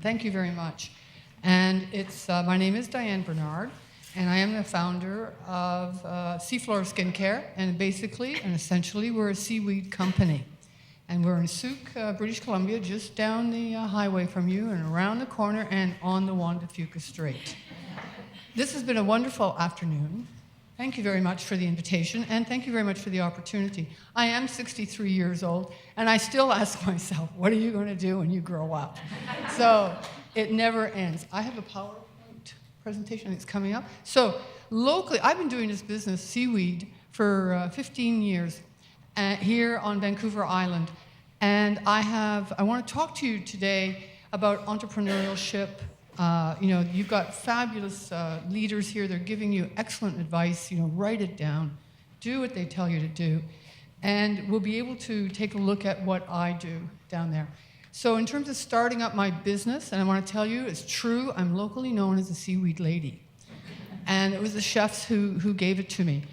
Thank you very much. And my name is Diane Bernard, and I am the founder of Seaflora Skincare. And basically and essentially, we're a seaweed company. And we're in Souk, British Columbia, just down the highway from you and around the corner and on the Juan de Fuca Strait. This has been a wonderful afternoon. Thank you very much for the invitation, and thank you very much for the opportunity. I am 63 years old, and I still ask myself, what are you going to do when you grow up? So it never ends. I have a PowerPoint presentation that's coming up. So locally, I've been doing this business, seaweed, for 15 years here on Vancouver Island. And I want to talk to you today about entrepreneurship. You've got fabulous leaders here. They're giving you excellent advice. Write it down. Do what they tell you to do. And we'll be able to take a look at what I do down there. So in terms of starting up my business, and I want to tell you, it's true, I'm locally known as the seaweed lady. And it was the chefs who gave it to me.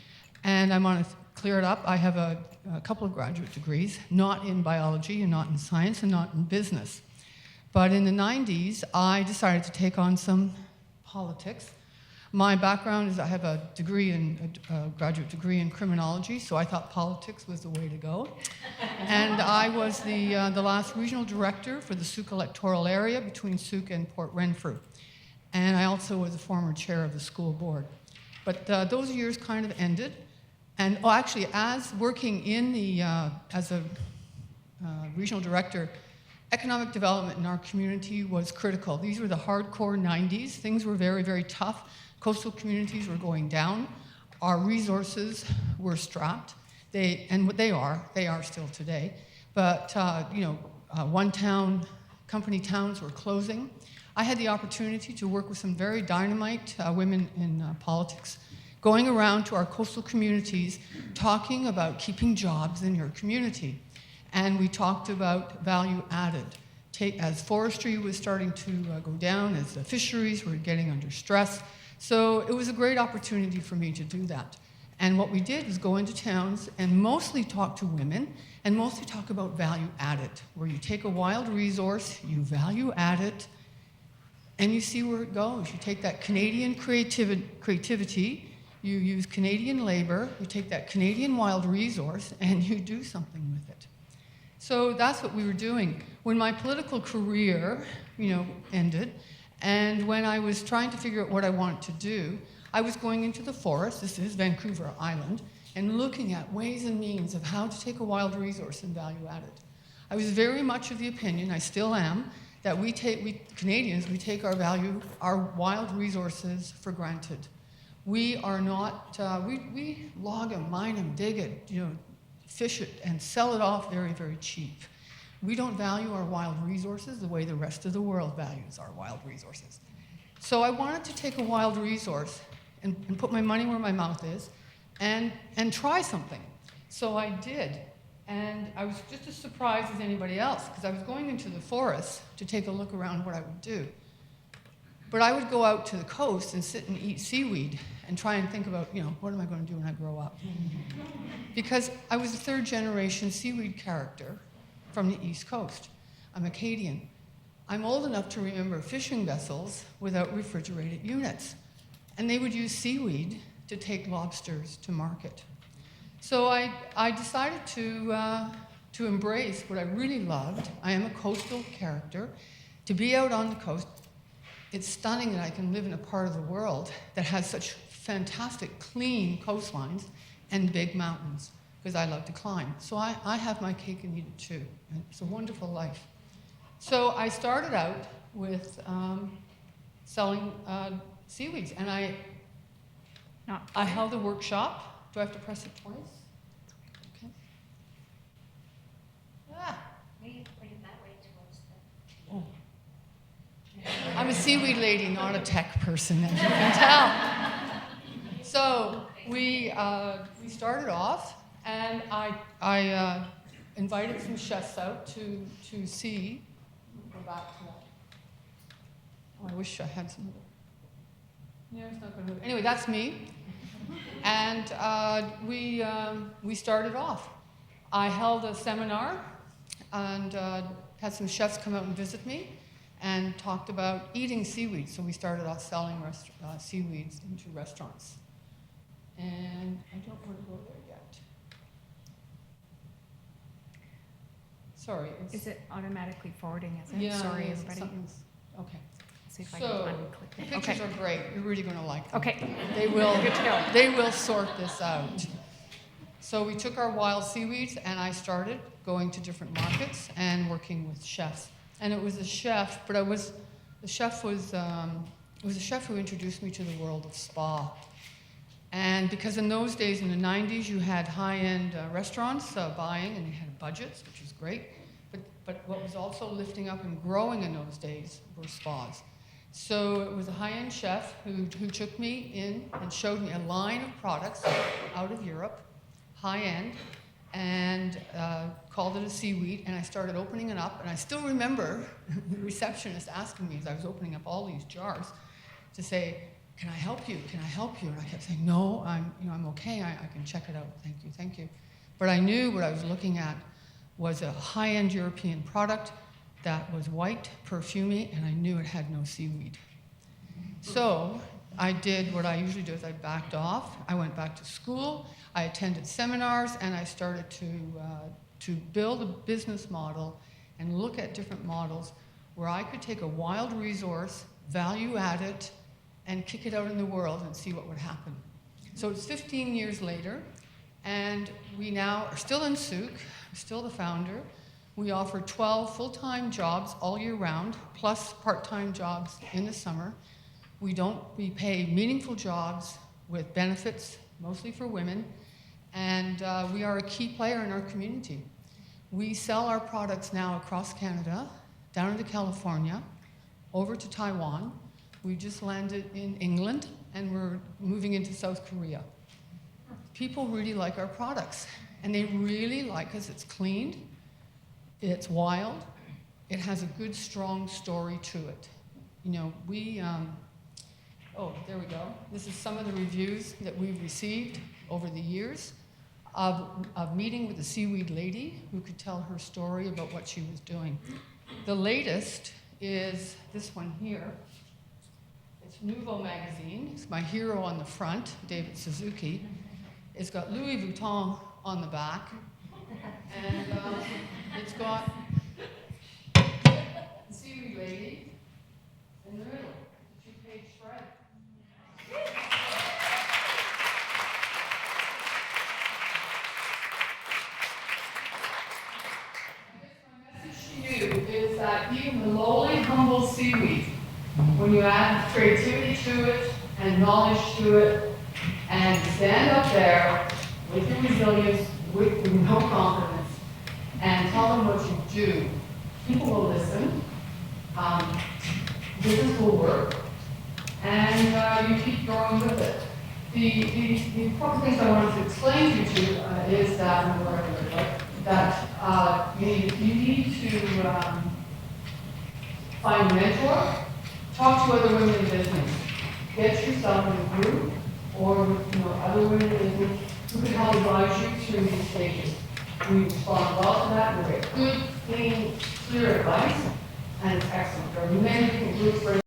And I want to clear it up. I have a couple of graduate degrees, not in biology and not in science and not in business. But in the 90s, I decided to take on some politics. My background is I have a graduate degree in criminology, so I thought politics was the way to go. And I was the last regional director for the Souk electoral area between Souk and Port Renfrew. And I also was a former chair of the school board. But those years kind of ended. And actually, as working in as a regional director, economic development in our community was critical. These were the hardcore 90s. Things were very, very tough. Coastal communities were going down. Our resources were strapped. They are still today. But, company towns were closing. I had the opportunity to work with some very dynamite women in politics, going around to our coastal communities, talking about keeping jobs in your community. And we talked about value added. As forestry was starting to go down, as the fisheries were getting under stress. So it was a great opportunity for me to do that. And what we did was go into towns and mostly talk to women and mostly talk about value added, where you take a wild resource, you value add it, and you see where it goes. You take that Canadian creativity, you use Canadian labor, you take that Canadian wild resource, and you do something with it. So that's what we were doing. When my political career, ended, and when I was trying to figure out what I wanted to do, I was going into the forest, this is Vancouver Island, and looking at ways and means of how to take a wild resource and value add it. I was very much of the opinion, I still am, that we Canadians, we take our wild resources for granted. We are not, we log them, mine them, dig it, fish it, and sell it off very, very cheap. We don't value our wild resources the way the rest of the world values our wild resources. So I wanted to take a wild resource and put my money where my mouth is and try something. So I did. And I was just as surprised as anybody else, because I was going into the forest to take a look around what I would do. But I would go out to the coast and sit and eat seaweed and try and think about, what am I going to do when I grow up? Because I was a third-generation seaweed character from the East Coast. I'm Acadian. I'm old enough to remember fishing vessels without refrigerated units. And they would use seaweed to take lobsters to market. So I decided to embrace what I really loved. I am a coastal character. To be out on the coast, it's stunning that I can live in a part of the world that has such fantastic, clean coastlines and big mountains, because I love to climb. So I have my cake and eat it too. And it's a wonderful life. So I started out with selling seaweeds, and I held a workshop. Do I have to press it twice? Okay. Maybe you bring it that way towards the... Oh. I'm a seaweed lady, not a tech person, as you can tell. So we started off, and I invited some chefs out to see. Go back to that. Oh, I wish I had some. Yeah, it's not going to move. Anyway, that's me. And we started off. I held a seminar and had some chefs come out and visit me. and talked about eating seaweed. So we started off selling seaweeds into restaurants. And I don't want to go there yet. Sorry. Is it automatically forwarding, is it? Yeah, Sorry, it is. everybody. Something's- Okay. See if I So, can the unclick it. pictures Okay. are great. You're really going to like them. Okay. They will. Good to know. They will sort this out. So we took our wild seaweeds, and I started going to different markets and working with chefs. And it was a chef, but it was a chef who introduced me to the world of spa. And because in those days, in the 90s, you had high-end restaurants buying, and they had budgets, which was great. But what was also lifting up and growing in those days were spas. So it was a high-end chef who took me in and showed me a line of products out of Europe, high-end, and called it a seaweed. And I started opening it up. And I still remember the receptionist asking me as I was opening up all these jars to say, "Can I help you? Can I help you?" And I kept saying, "No, I'm okay. I can check it out. Thank you, thank you." But I knew what I was looking at was a high-end European product that was white, perfumey, and I knew it had no seaweed. So I did what I usually do is I backed off. I went back to school. I attended seminars, and I started to build a business model and look at different models where I could take a wild resource, value add it, and kick it out in the world and see what would happen. So it's 15 years later, and we now are still in Souk, still the founder. We offer 12 full-time jobs all year round, plus part-time jobs in the summer. We pay meaningful jobs with benefits, mostly for women, and we are a key player in our community. We sell our products now across Canada, down into California, over to Taiwan. We just landed in England, and we're moving into South Korea. People really like our products, and they really like us. It's clean, it's wild, it has a good, strong story to it. You know, there we go. This is some of the reviews that we've received over the years of meeting with a seaweed lady who could tell her story about what she was doing. The latest is this one here. It's Nouveau magazine. It's my hero on the front, David Suzuki. It's got Louis Vuitton on the back, and it's got the seaweed lady in the middle, the two-page spread. My message to you is that even the lowly, humble seaweed, when you add creativity to it and knowledge to it, and stand up there with your resilience, with no confidence, and tell them what you do, people will listen, business will work, and you keep going with it. The important things I wanted to explain to you is that, you need to find a mentor, talk to other women in business, get yourself in a group, or other women in business who can help advise you through these stages. We respond well to that, we get good, clean, clear advice, and it's excellent. There are many different groups right